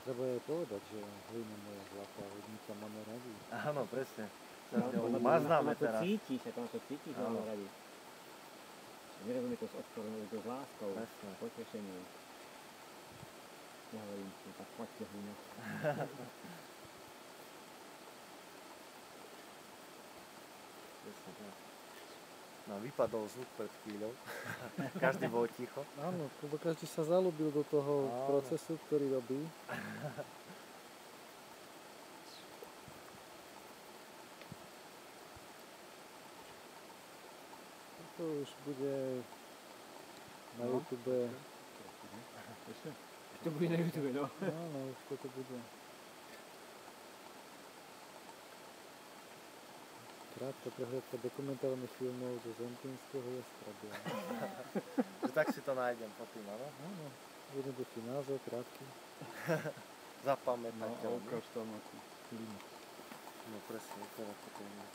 Treba jej povedať, že hlina moja zlatá, hodnica máme radi. Áno, presne. Maznáme teraz. Ona to cíti, že máme radi. Nerobíme to s odporom, ale to s láskou, s potešením. Nehovorím si, tak poďte hlina. Presne tak. No, vypadol zvuk pred chvíľou. Každý bol ticho. Áno, lebo každý sa zalúbil do toho procesu, ktorý robí. To už bude na YouTube. To bude na YouTube, no. Áno, už toto bude. Krátka prehľadka dokumentárnych filmov zo Zemplínskeho Jastrabia. Tak si to nájdem po tým, áno? Áno, jednoduchý názov, krátky. Zapamätateľný. No, ukáž tam akú hlinu. No presne, teraz to je.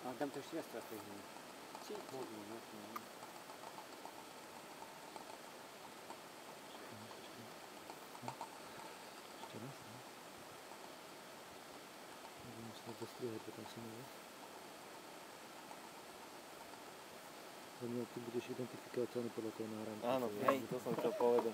Ale tam to ešte viac teraz tej hliny. Možno, možno. Ešte raz, no. Budem sa dostrihať potom si nevie. Ty budeš identifikovateľný podľa toho náramku. Áno, to som chcel povedať.